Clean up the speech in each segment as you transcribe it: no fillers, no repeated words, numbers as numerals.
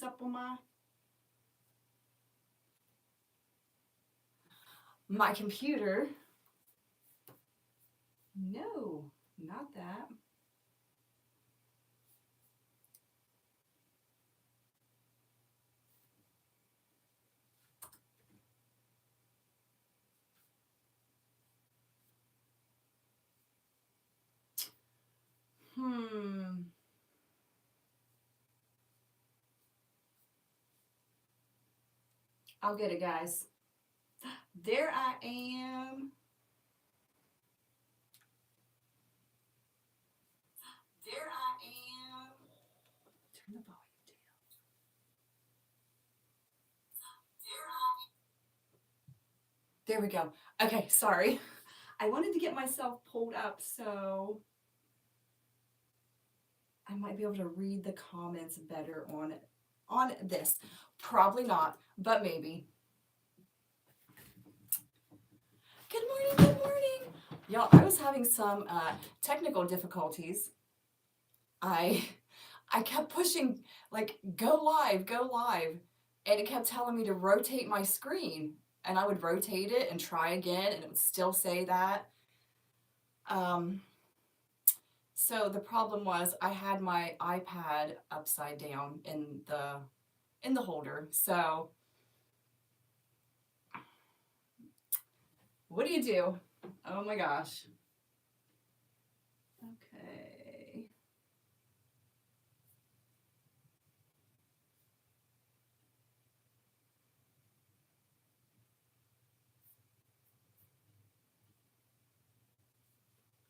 mix up on my computer. No, not that. I'll get it, guys. There I am. There I am. Turn the volume down. There we go. Okay, sorry. I wanted to get myself pulled up so I might be able to read the comments better on this. Probably not, but maybe. Good morning, good morning. Y'all, I was having some technical difficulties. I kept pushing like go live, and it kept telling me to rotate my screen, and I would rotate it and try again, and it would still say that. So the problem was I had my iPad upside down in the holder. So what do you do? Oh my gosh. Okay.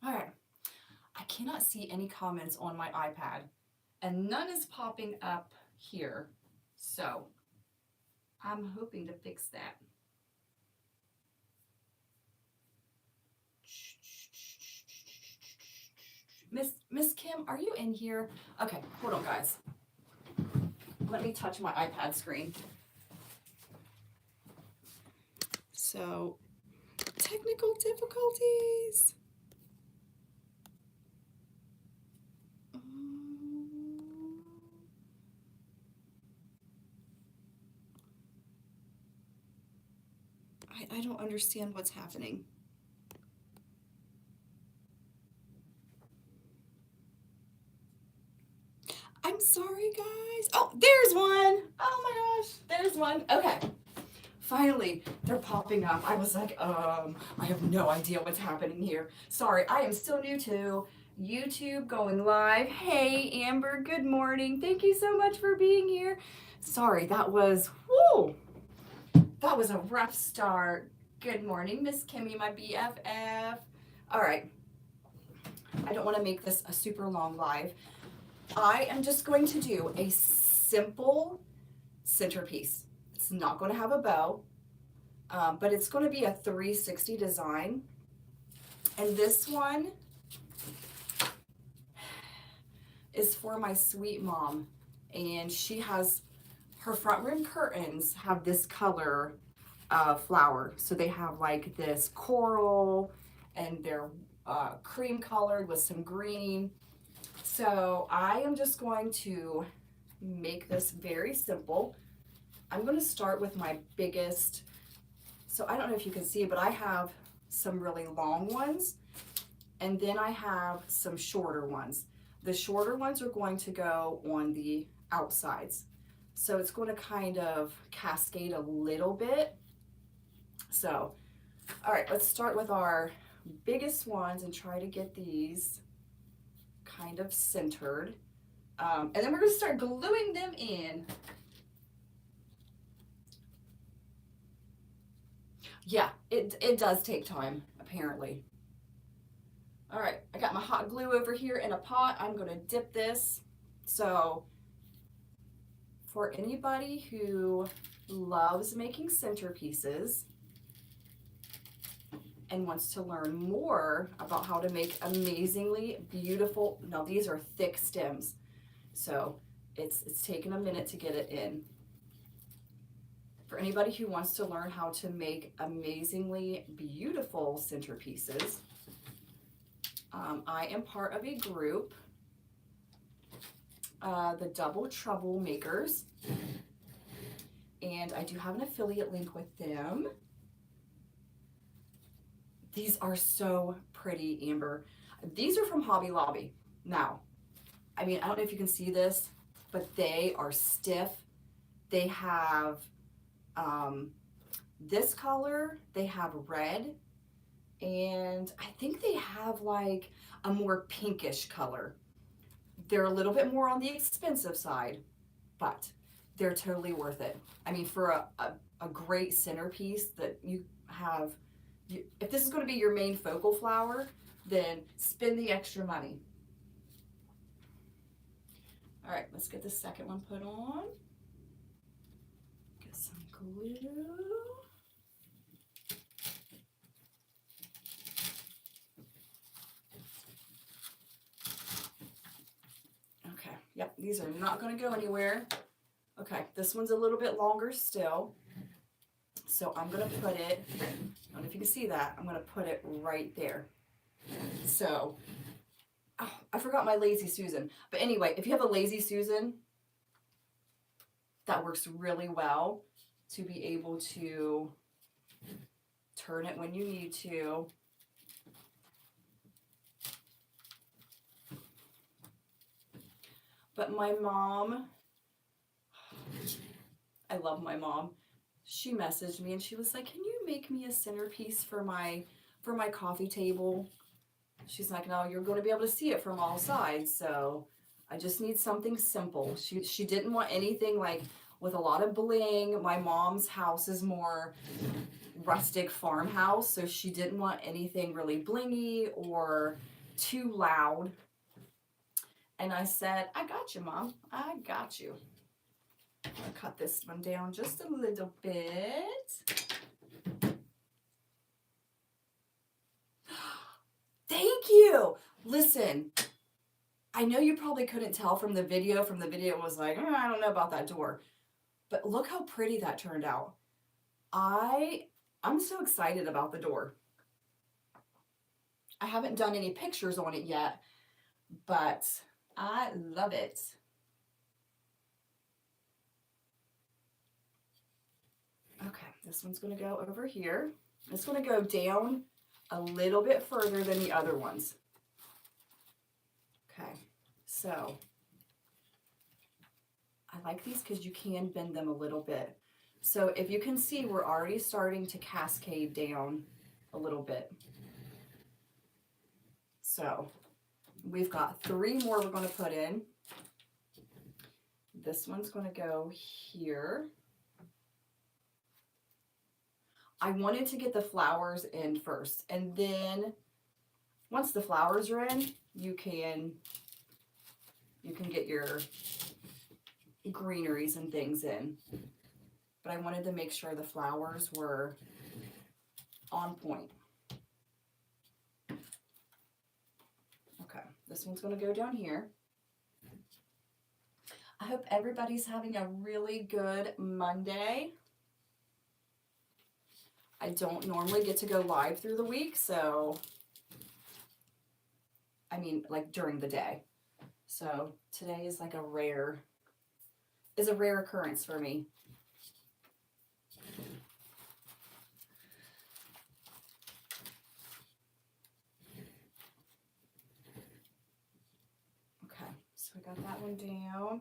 All right. I cannot see any comments on my iPad, and none is popping up here. So I'm hoping to fix that. Miss Kim, are you in here? Okay, hold on, guys. Let me touch my iPad screen. So, technical difficulties. I don't understand what's happening. I'm sorry, guys. Oh, there's one. Oh my gosh, there's one. Okay. Finally, they're popping up. I was like, I have no idea what's happening here. Sorry, I am still new to YouTube going live. Hey, Amber, good morning. Thank you so much for being here. Sorry, that was a rough start. Good morning, Miss Kimmy, my BFF. All right, I don't want to make this a super long live. I am just going to do a simple centerpiece. It's not going to have a bow, but it's going to be a 360 design. And this one is for my sweet mom. And she has, her front room curtains have this color flower. So they have like this coral, and they're cream colored with some green. So I am just going to make this very simple. I'm going to start with my biggest, so I don't know if you can see, but I have some really long ones, and then I have some shorter ones. The shorter ones are going to go on the outsides. So it's going to kind of cascade a little bit. So, all right, let's start with our biggest ones and try to get these kind of centered. And then we're going to start gluing them in. Yeah, it does take time, apparently. All right, I got my hot glue over here in a pot. I'm going to dip this. So for anybody who loves making centerpieces and wants to learn more about how to make amazingly beautiful, now these are thick stems, so it's taken a minute to get it in. For anybody who wants to learn how to make amazingly beautiful centerpieces, I am part of a group. the Double Trouble makers. And I do have an affiliate link with them. These are so pretty, Amber. These are from Hobby Lobby. Now, I mean, I don't know if you can see this, but they are stiff. They have this color, they have red, and I think they have like a more pinkish color. They're a little bit more on the expensive side, but they're totally worth it. I mean, for a great centerpiece that you have, if this is going to be your main focal flower, then spend the extra money. All right, let's get the second one put on. Get some glue. Okay, yep, these are not going to go anywhere. Okay, this one's a little bit longer still. So I'm going to put it, I don't know if you can see that, I'm going to put it right there. So, oh, I forgot my Lazy Susan. But anyway, if you have a Lazy Susan, that works really well to be able to turn it when you need to. But my mom, I love my mom. She messaged me and she was like, "Can you make me a centerpiece for my coffee table?" She's like, "No, you're going to be able to see it from all sides, so I just need something simple." She didn't want anything like with a lot of bling. My mom's house is more rustic farmhouse, so she didn't want anything really blingy or too loud. And I said, "I got you, Mom. I got you." I'm gonna cut this one down just a little bit. Thank you. Listen, I know you probably couldn't tell from the video. From the video, it was like, I don't know about that door. But look how pretty that turned out. I'm so excited about the door. I haven't done any pictures on it yet, but I love it. Okay, this one's going to go over here. It's going to go down a little bit further than the other ones. Okay, so I like these because you can bend them a little bit. So if you can see, we're already starting to cascade down a little bit. So we've got 3 more we're going to put in. This one's going to go here. I wanted to get the flowers in first, and then once the flowers are in, you can get your greeneries and things in. But I wanted to make sure the flowers were on point. Okay, this one's going to go down here. I hope everybody's having a really good Monday. I don't normally get to go live through the week, so I mean like during the day. So today is like a rare occurrence for me. Okay, so we got that one down.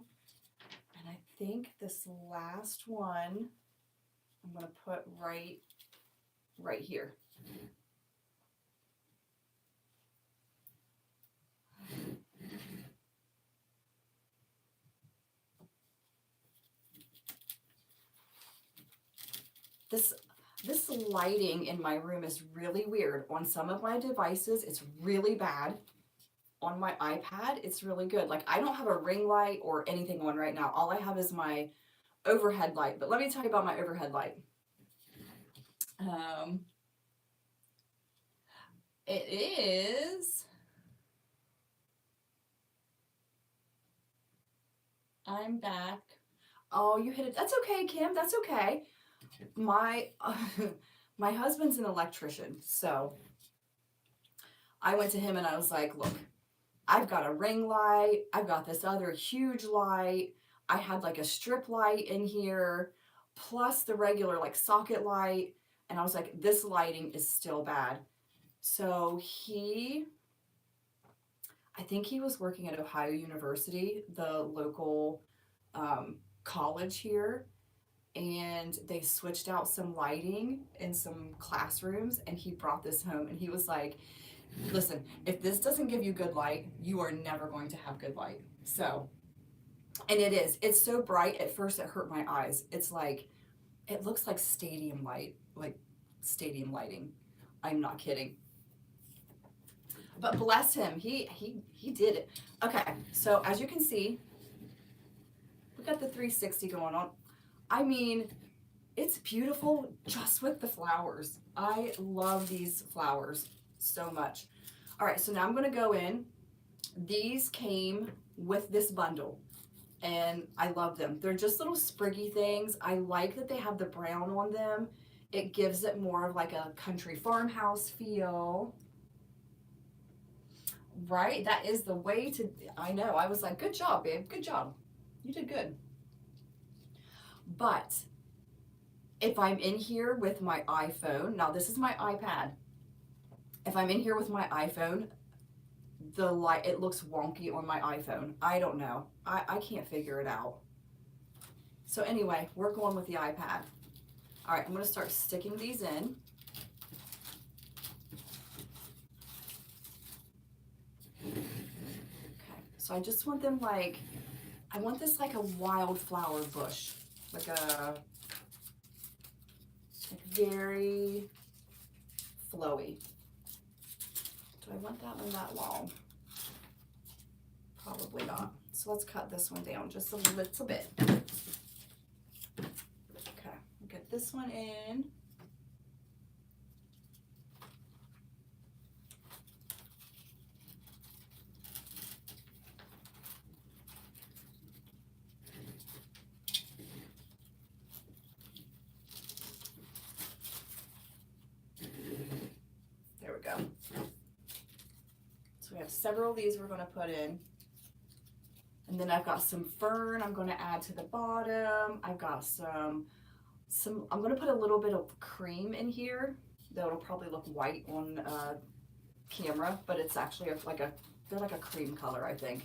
And I think this last one I'm going to put right here. This lighting in my room is really weird. On some of my devices, it's really bad. On my iPad, it's really good. Like, I don't have a ring light or anything on right now. All I have is my overhead light. But let me tell you about my overhead light. It is, I'm back. Oh, you hit it. That's okay, Kim. That's okay. My husband's an electrician, so I went to him and I was like, "Look, I've got a ring light. I've got this other huge light. I had like a strip light in here, plus the regular like socket light. And I was like, this lighting is still bad. So I think he was working at Ohio University, the local college here, and they switched out some lighting in some classrooms, and he brought this home, and he was like, listen, if this doesn't give you good light, you are never going to have good light. So, and it's so bright, at first it hurt my eyes. It's like, it looks like stadium light, like stadium lighting. I'm not kidding. But bless him, he did it. Okay, so as you can see, we got the 360 going on. I mean, it's beautiful just with the flowers. I love these flowers so much. All right, so now I'm gonna go in. These came with this bundle and I love them. They're just little spriggy things. I like that they have the brown on them. It gives it more of like a country farmhouse feel. Right? That is the way to, I know. I was like, good job, babe. Good job. You did good. But if I'm in here with my iPhone, now this is my iPad. If I'm in here with my iPhone, the light, it looks wonky on my iPhone. I don't know. I can't figure it out. So anyway, we're going with the iPad. All right, I'm gonna start sticking these in. Okay, so I just want them like, I want this like a wildflower bush, like very flowy. Do I want that one that long? Probably not. So let's cut this one down just a little bit. Okay, get this one in. There we go. So we have several of these we're going to put in. And then I've got some fern I'm going to add to the bottom. I've got some I'm going to put a little bit of cream in here. That'll probably look white on camera, but it's actually they're like a cream color, I think.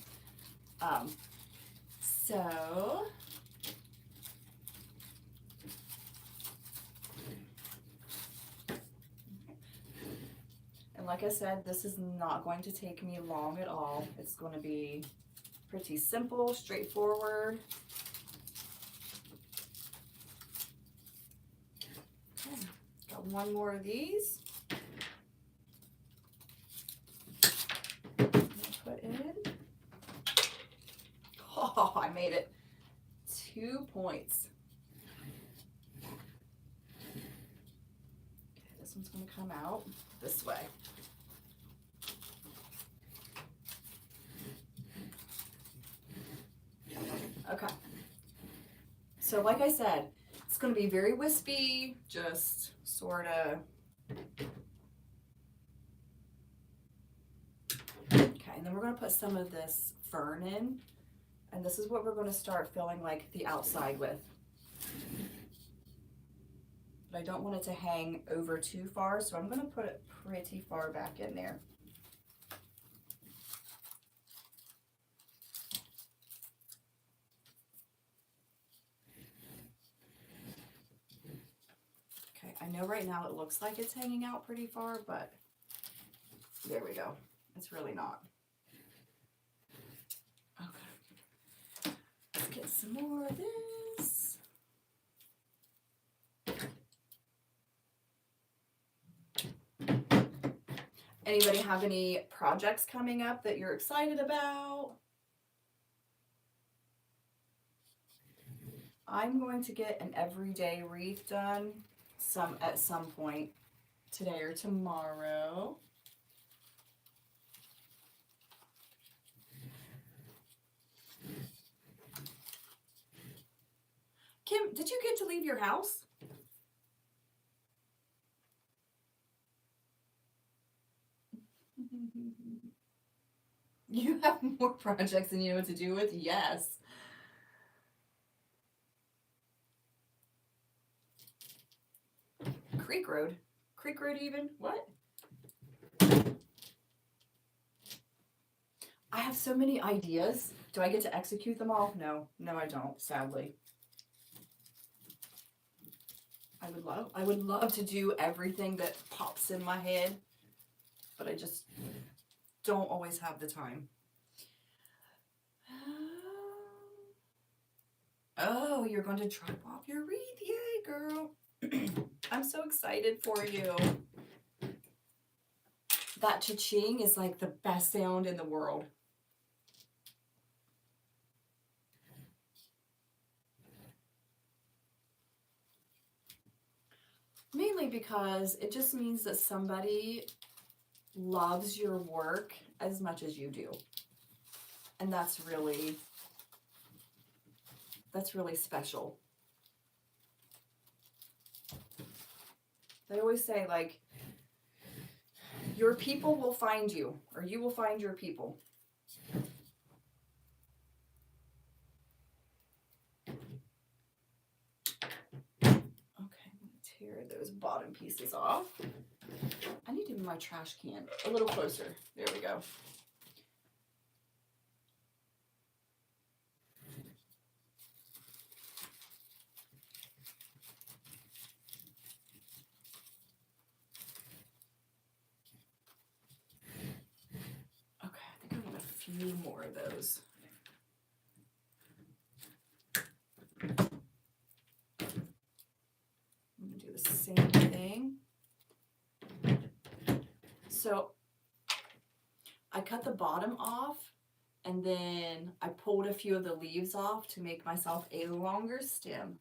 So and like I said, this is not going to take me long at all. It's going to be pretty simple, straightforward. Okay, got one more of these. Put in. Oh, I made it. 2 points. Okay, this one's going to come out this way. Okay. So like I said, it's going to be very wispy, just sort of. Okay, and then we're going to put some of this fern in. And this is what we're going to start filling like the outside with. But I don't want it to hang over too far, so I'm going to put it pretty far back in there. Okay, I know right now it looks like it's hanging out pretty far, but there we go. It's really not. Okay, let's get some more of this. Anybody have any projects coming up that you're excited about? I'm going to get an everyday wreath done at some point today or tomorrow. Kim, did you get to leave your house? You have more projects than you know what to do with? Yes. Creek Road? Creek Road even? What? I have so many ideas. Do I get to execute them all? No. No, I don't, sadly. I would love to do everything that pops in my head, but I just don't always have the time. Oh, you're going to drop off your wreath. Yay, girl. I'm so excited for you. That cha-ching is like the best sound in the world. Mainly because it just means that somebody loves your work as much as you do. And that's really special. They always say, like, your people will find you, or you will find your people. Okay, I'm going to tear those bottom pieces off. I need to move my trash can a little closer. There we go. Okay, I think I want a few more of those. I'm going to do the same thing. So I cut the bottom off, and then I pulled a few of the leaves off to make myself a longer stem.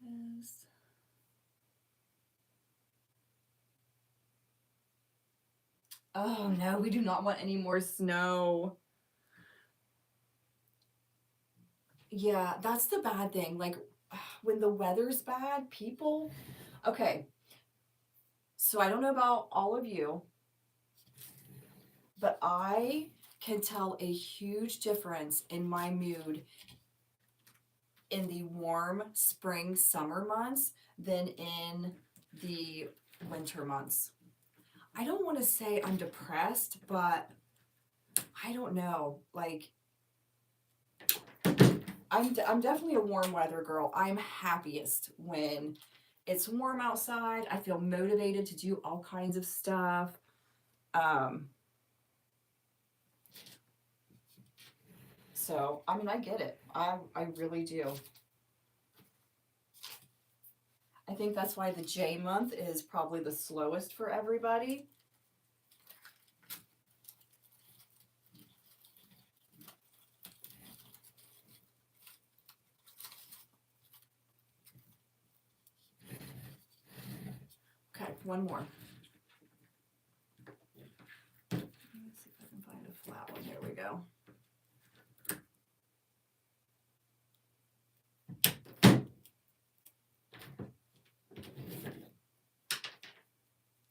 Yes. Oh no, we do not want any more snow. Yeah, that's the bad thing. Like, when the weather's bad, people... Okay, so I don't know about all of you, but I can tell a huge difference in my mood in the warm spring, summer months than in the winter months. I don't want to say I'm depressed, but I don't know. Like, I'm definitely a warm weather girl. I'm happiest when it's warm outside. I feel motivated to do all kinds of stuff. So, I mean, I get it. I really do. I think that's why the J month is probably the slowest for everybody. Okay, one more. Let's see if I can find a flat one. Here we go.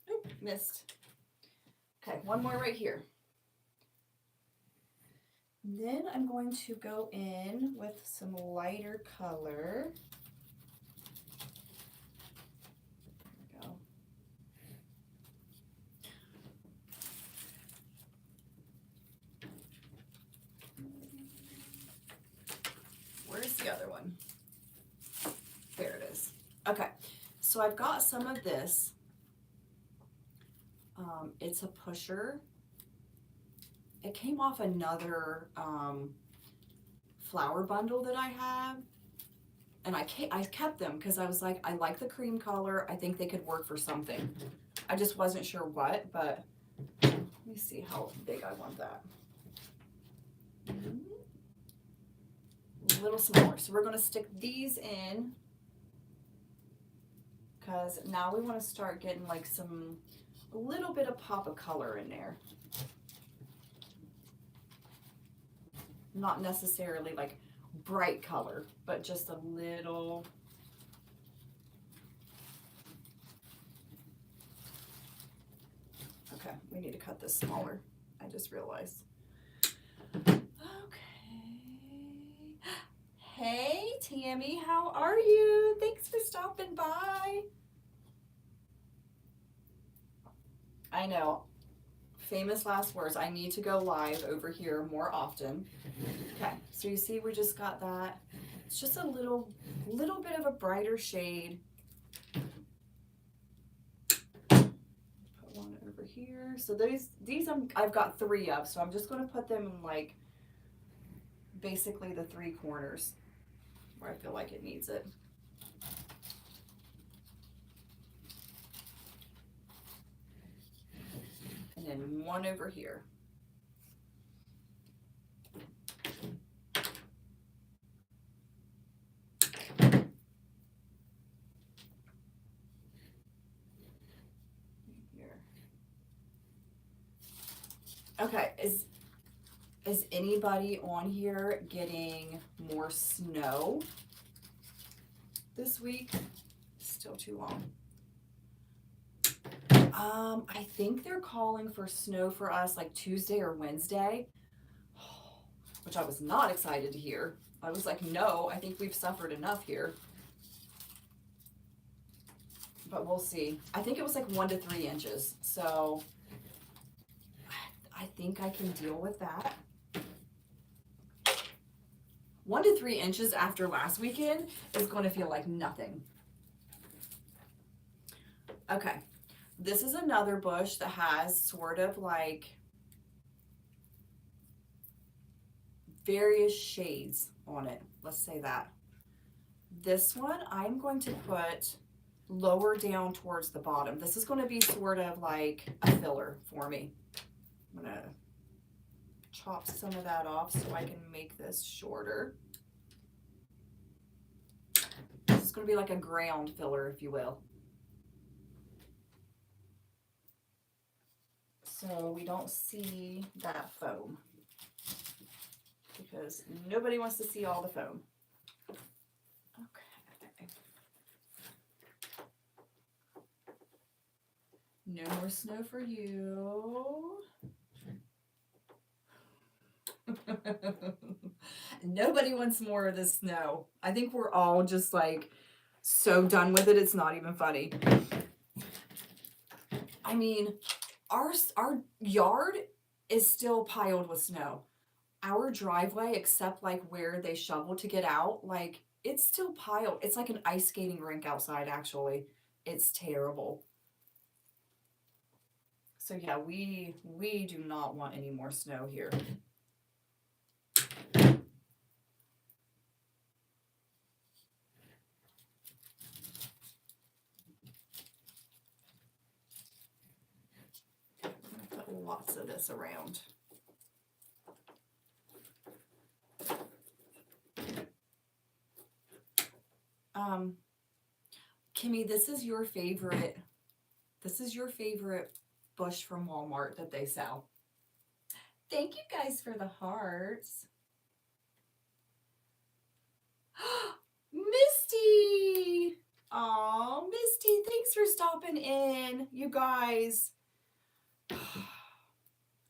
Oop, missed. Okay, one more right here. And then I'm going to go in with some lighter color. There we go. Where's the other one? There it is. Okay, so I've got some of this. It's a pusher. It came off another flower bundle that I have, and I kept them because I was like, I like the cream color. I think they could work for something. I just wasn't sure what, but let me see how big I want that. A little smaller. So we're going to stick these in because now we want to start getting like a little bit of pop of color in there. Not necessarily like bright color, but just a little. Okay, we need to cut this smaller. I just realized. Okay. Hey, Tammy, how are you? Thanks for stopping by. I know. Famous last words. I need to go live over here more often. Okay, so you see we just got that. It's just a little bit of a brighter shade. Put one over here. So these I've got 3 of, so I'm just going to put them in like basically the 3 corners where I feel like it needs it. And then one over here. Here. Okay, is anybody on here getting more snow this week? Still too long. I think they're calling for snow for us like Tuesday or Wednesday, which I was not excited to hear. I was like, no, I think we've suffered enough here. But we'll see. I think it was like 1 to 3 inches. So I think I can deal with that. 1 to 3 inches after last weekend is going to feel like nothing. Okay. This is another bush that has sort of like various shades on it. Let's say that. This one I'm going to put lower down towards the bottom. This is going to be sort of like a filler for me. I'm going to chop some of that off so I can make this shorter. This is going to be like a ground filler, if you will. So we don't see that foam, because nobody wants to see all the foam. Okay. No more snow for you. Nobody wants more of the snow. I think we're all just like so done with it, it's not even funny. I mean, our yard is still piled with snow. Our driveway, except like where they shovel to get out, like it's still piled. It's like an ice skating rink outside, actually. It's terrible. So yeah, we do not want any more snow here. Lots of this around. Kimmy, this is your favorite bush from Walmart that they sell. Thank you guys for the hearts. Misty! Aw, Misty, thanks for stopping in. You guys,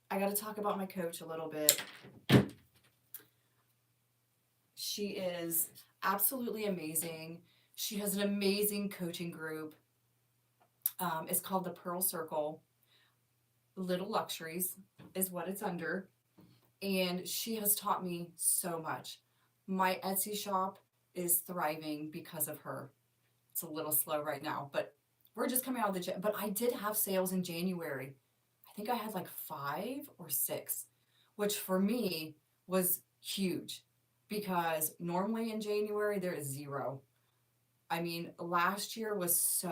I got to talk about my coach a little bit. She is absolutely amazing. She has an amazing coaching group. It's called the Pearl Circle. Little Luxuries is what it's under. And she has taught me so much. My Etsy shop is thriving because of her. It's a little slow right now, but we're just coming out of the gym. But I did have sales in January. I think I had like 5 or 6, which for me was huge, because normally in January there is 0. I mean, last year was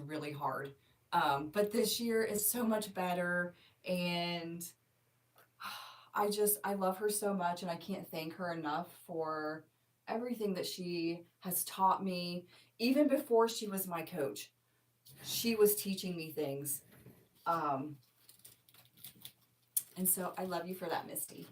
really hard. But this year is so much better, and I love her so much, and I can't thank her enough for everything that she has taught me. Even before she was my coach, she was teaching me things. And so I love you for that, Misty.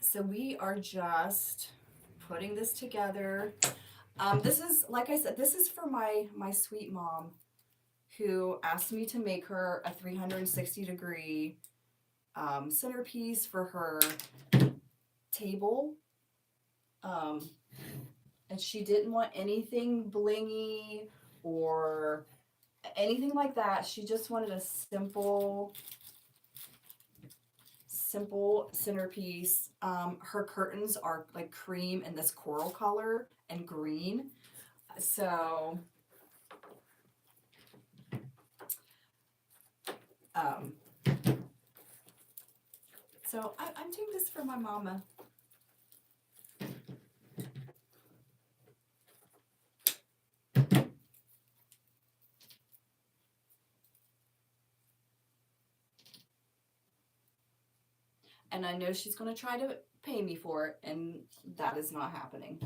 So we are just putting this together. This is, like I said, this is for my sweet mom who asked me to make her a 360-degree centerpiece for her table. And she didn't want anything blingy or anything like that. She just wanted a simple centerpiece. Her curtains are like cream in this coral color and green. So I'm doing this for my mama. And I know she's going to try to pay me for it, and that is not happening.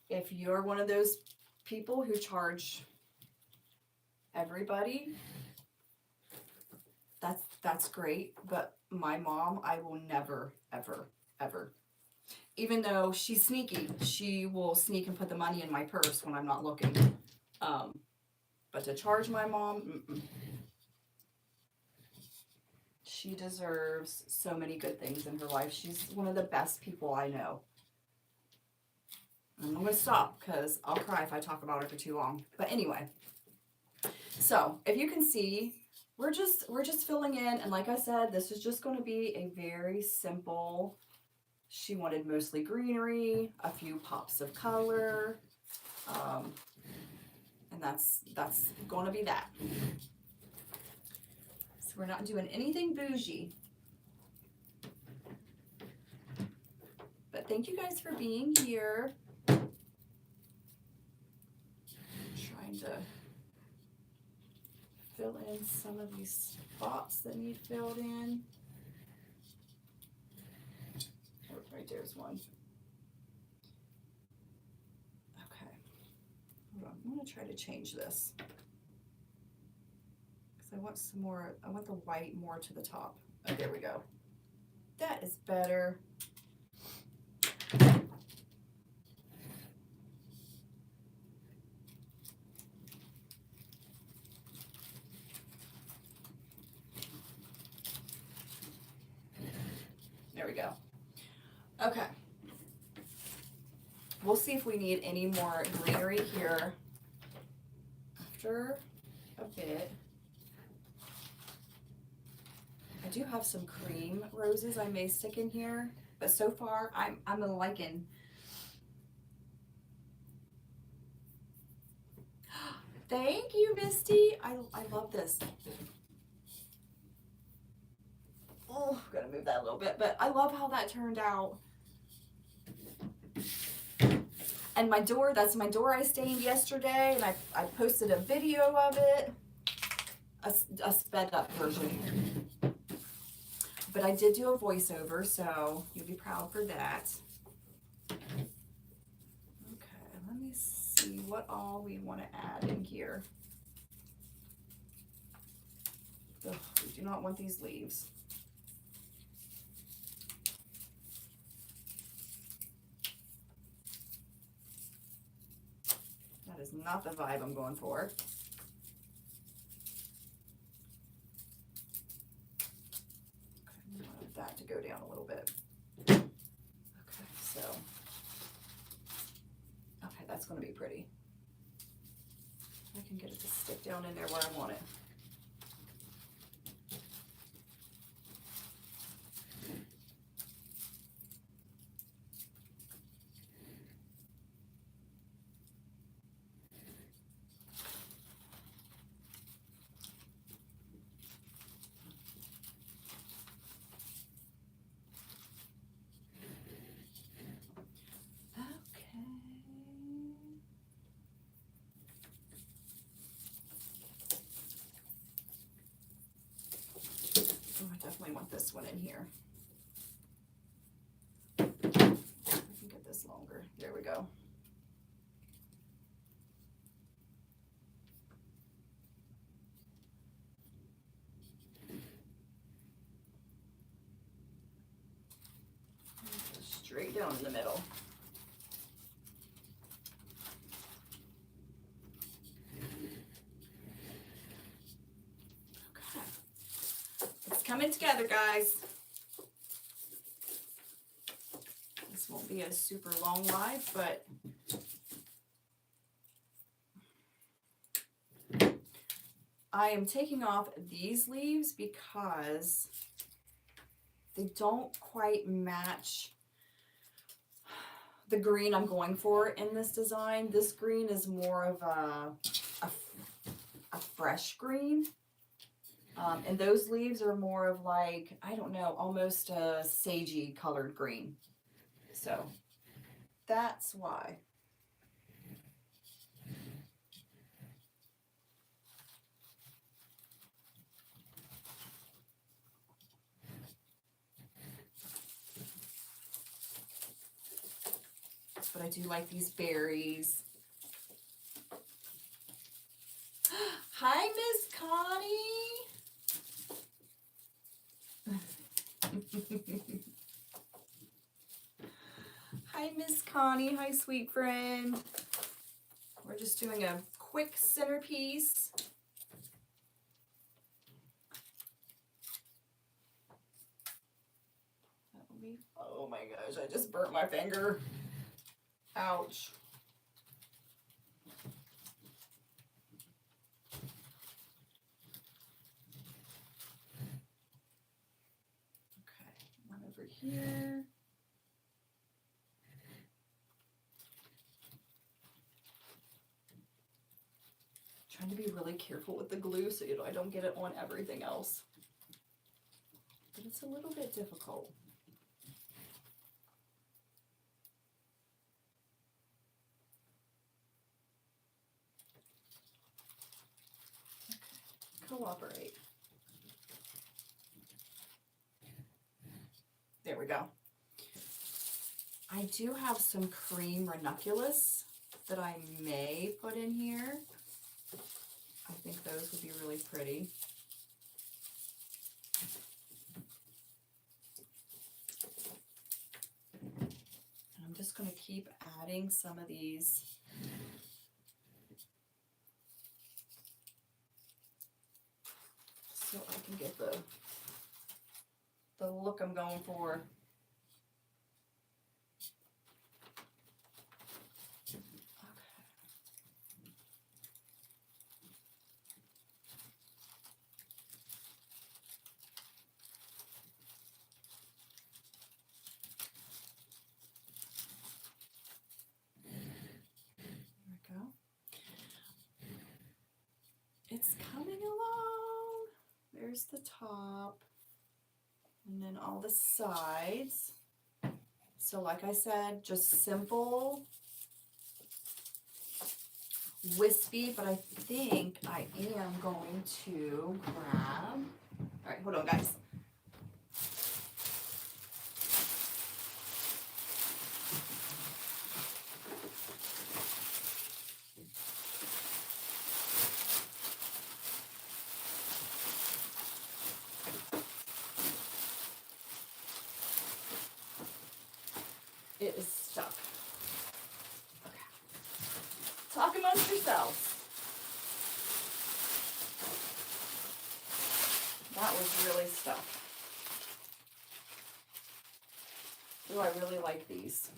If you're one of those people who charge everybody, that's great. But my mom, I will never, ever, ever. Even though she's sneaky, she will sneak and put the money in my purse when I'm not looking. But to charge my mom, she deserves so many good things in her life. She's one of the best people I know. I'm going to stop because I'll cry if I talk about her for too long. But anyway, so if you can see, we're just filling in. And like I said, this is just going to be a very simple. She wanted mostly greenery, a few pops of color, and that's going to be that. So we're not doing anything bougie. But thank you guys for being here. Trying to fill in some of these spots that need filled in. Oh, right there's one. Okay. Hold on. I'm going to try to change this. Because I want some more, I want the white more to the top. Oh, there we go. That is better. There we go. Okay. We'll see if we need any more greenery here after a bit. I do have some cream roses I may stick in here, but so far I'm liking. Thank you, Misty. I love this. Oh, I'm gonna move that a little bit, but I love how that turned out. And my door, that's my door I stained yesterday, and I posted a video of it, a sped up version. But I did do a voiceover, so you'll be proud for that. Okay, let me see what all we want to add in here. Ugh, we do not want these leaves. That is not the vibe I'm going for. Okay, I want that to go down a little bit. Okay, so, okay, that's going to be pretty. I can get it to stick down in there where I want it. I definitely want this one in here. I can get this longer. There we go. right down in the middle. Okay. It's coming together, guys. This won't be a super long live, but I am taking off these leaves because they don't quite match the green I'm going for in this design. This green is more of a fresh green. And those leaves are more of like, I don't know, almost a sagey colored green. So that's why. But I do like these berries. Hi, Miss Connie. Hi, Miss Connie. Hi, sweet friend. We're just doing a quick centerpiece. That'll be, oh my gosh, I just burnt my finger. Ouch. Okay, one over here. Trying to be really careful with the glue so I don't get it on everything else. But it's a little bit difficult. Okay, cooperate. There we go. I do have some cream ranunculus that I may put in here. I think those would be really pretty. And I'm just going to keep adding some of these. So I can get the look I'm going for. It's coming along. There's the top, and then all the sides. So like I said, just simple, wispy, but I think I am going to grab, all right, hold on guys. It is stuck. Okay. Talk amongst yourselves. That was really stuck. Oh, I really like these.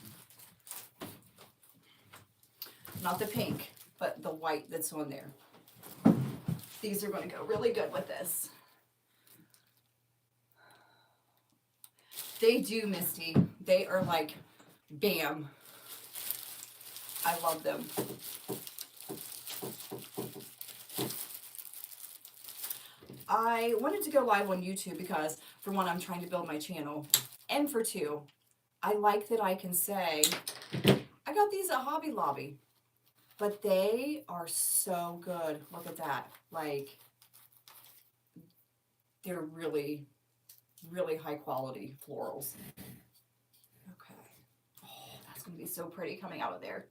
Not the pink, but the white that's on there. These are going to go really good with this. They do, Misty. They are like, bam. I love them. I wanted to go live on YouTube because, for one, I'm trying to build my channel. And for two, I like that I can say, I got these at Hobby Lobby. But they are so good. Look at that. Like, they're really, really high quality florals. Okay. Oh, that's going to be so pretty coming out of there.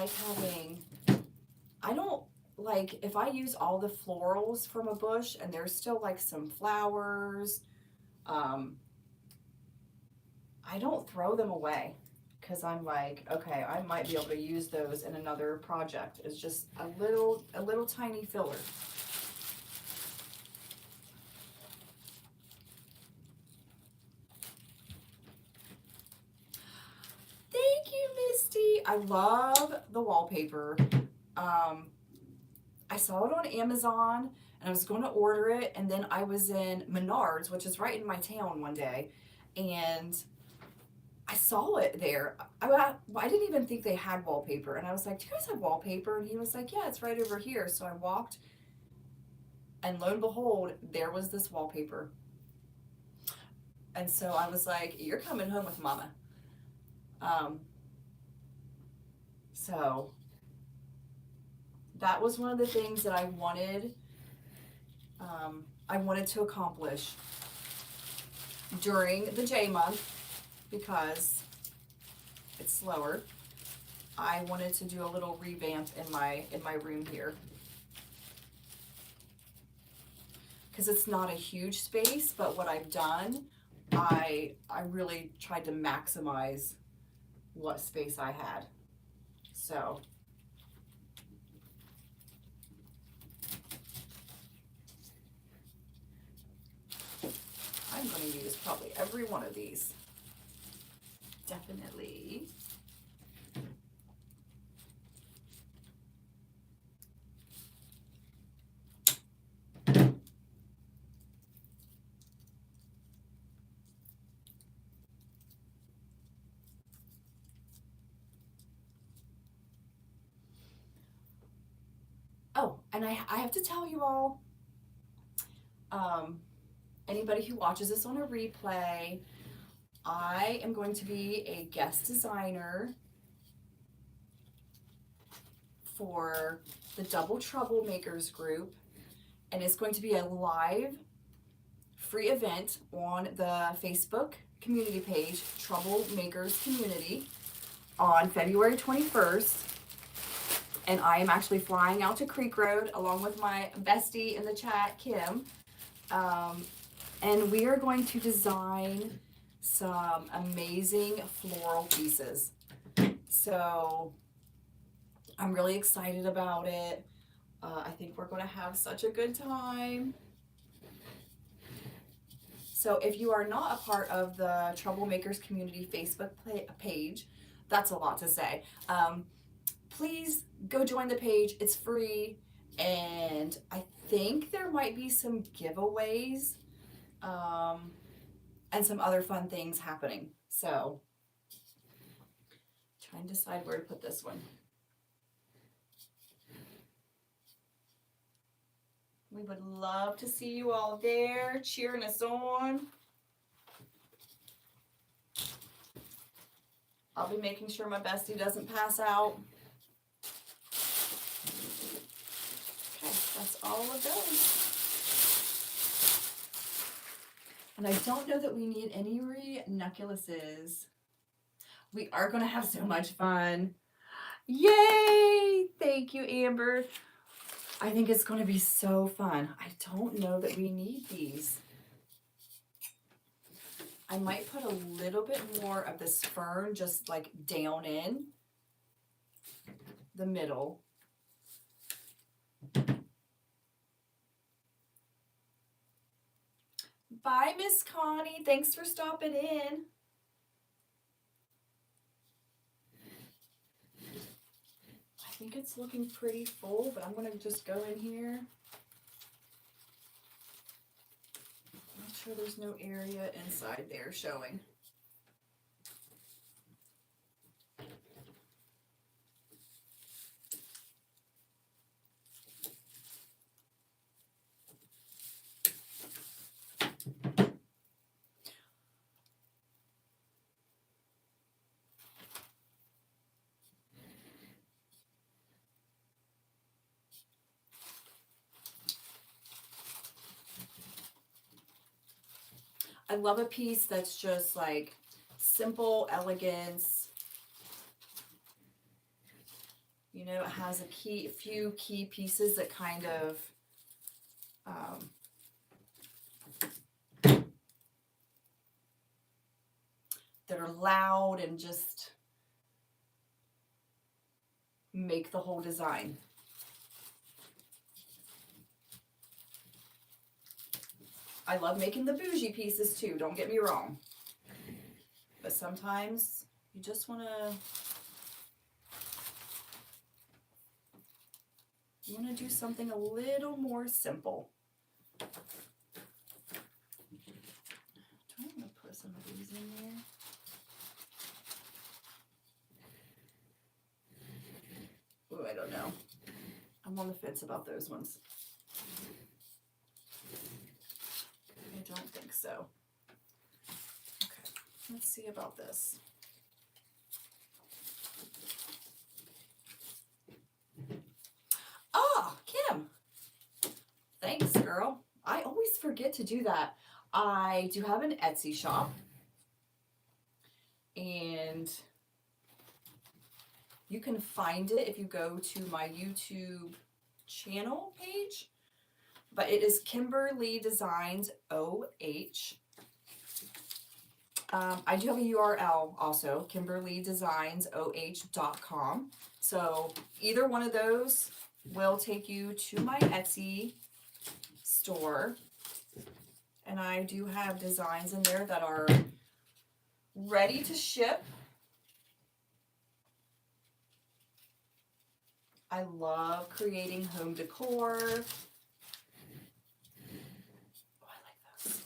like having, I don't like, if I use all the florals from a bush and there's still like some flowers, I don't throw them away because I'm like, okay, I might be able to use those in another project. It's just a little tiny filler. Thank you, Misty. I love the wallpaper. I saw it on Amazon and I was going to order it, and then I was in Menards, which is right in my town, one day, and I saw it there. I didn't even think they had wallpaper, and I was like, do you guys have wallpaper? And he was like, yeah, it's right over here. So I walked, and lo and behold, there was this wallpaper. And so I was like, you're coming home with mama. So that was one of the things that I wanted to accomplish during the J month, because it's slower. I wanted to do a little revamp in my room here, because it's not a huge space, but what I've done, I really tried to maximize what space I had. So I'm going to use probably every one of these. Definitely. Oh, and I have to tell you all, anybody who watches this on a replay, I am going to be a guest designer for the Double Troublemakers group, and it's going to be a live free event on the Facebook community page, Troublemakers Community, on February 21st. And I am actually flying out to Creek Road along with my bestie in the chat, Kim. And we are going to design some amazing floral pieces. So I'm really excited about it. I think we're going to have such a good time. So if you are not a part of the Troublemakers Community Facebook page, that's a lot to say. Please go join the page. It's free, and I think there might be some giveaways and some other fun things happening. So try and decide where to put this one. We would love to see you all there cheering us on. I'll be making sure my bestie doesn't pass out. Okay, that's all of those. And I don't know that we need any ranunculuses. We are going to have so much fun. Yay! Thank you, Amber. I think it's going to be so fun. I don't know that we need these. I might put a little bit more of this fern just like down in the middle. Bye, Miss Connie. Thanks for stopping in. I think it's looking pretty full, but I'm going to just go in here. Make sure there's no area inside there showing. I love a piece that's just like simple elegance. know it has a few key pieces that kind of that are loud and just make the whole design. I love making the bougie pieces too, don't get me wrong. But sometimes you just want to do something a little more simple. Do I want to put some of these in there? Oh, I don't know. I'm on the fence about those ones. I don't think so. Okay, let's see about this. Ah, Kim. Thanks, girl. I always forget to do that. I do have an Etsy shop, and you can find it if you go to my YouTube channel page, but it is KimberLeeDesignsOh. I do have a URL also, KimberLeeDesignsOh.com. So either one of those will take you to my Etsy store. And I do have designs in there that are ready to ship. I love creating home decor. Oh, I like those.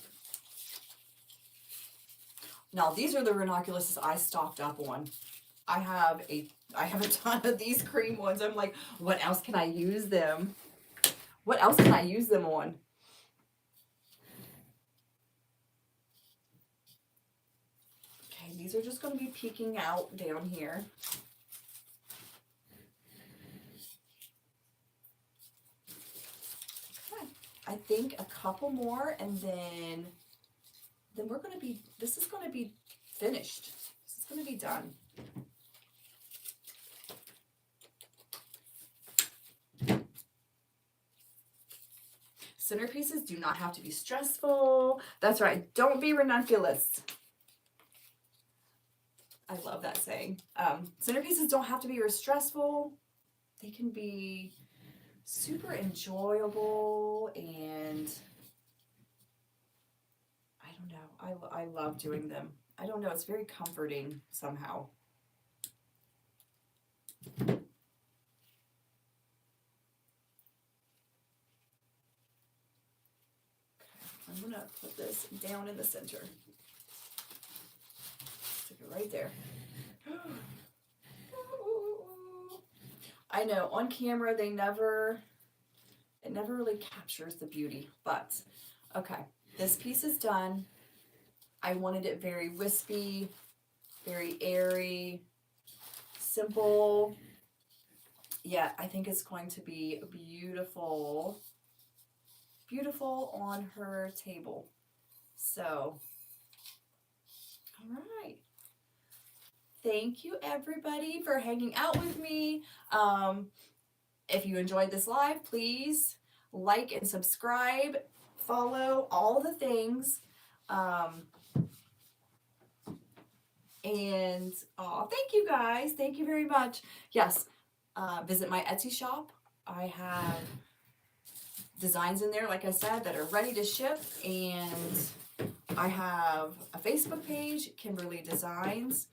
Now these are the ranunculuses I stocked up on. I have a ton of these cream ones. I'm like, what else can I use them? What else can I use them on? Okay, these are just going to be peeking out down here. Okay, I think a couple more, and then we're going to be, this is going to be finished. This is going to be done. Centerpieces do not have to be stressful. That's right. Don't be ranunculus. I love that saying. Centerpieces don't have to be stressful. They can be super enjoyable, and I don't know. I love doing them. I don't know. It's very comforting somehow. I'm going to put this down in the center. Stick it right there. I know on camera it never really captures the beauty, but okay, this piece is done. I wanted it very wispy, very airy, simple. Yeah, I think it's going to be beautiful. Beautiful on her table. So, all right. Thank you everybody for hanging out with me. If you enjoyed this live, please like and subscribe, follow, all the things. And thank you guys. Thank you very much. Yes, visit my Etsy shop. I have designs in there, like I said, that are ready to ship, and I have a Facebook page, Kimberly Designs.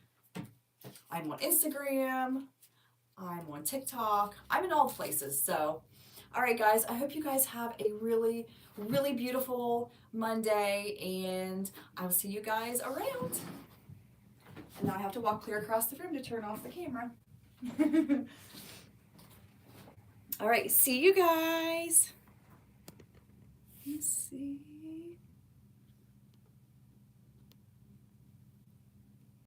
I'm on Instagram. I'm on TikTok. I'm in all places. So, all right, guys, I hope you guys have a really, really beautiful Monday, and I'll see you guys around. And now I have to walk clear across the room to turn off the camera. All right, see you guys. Let's see.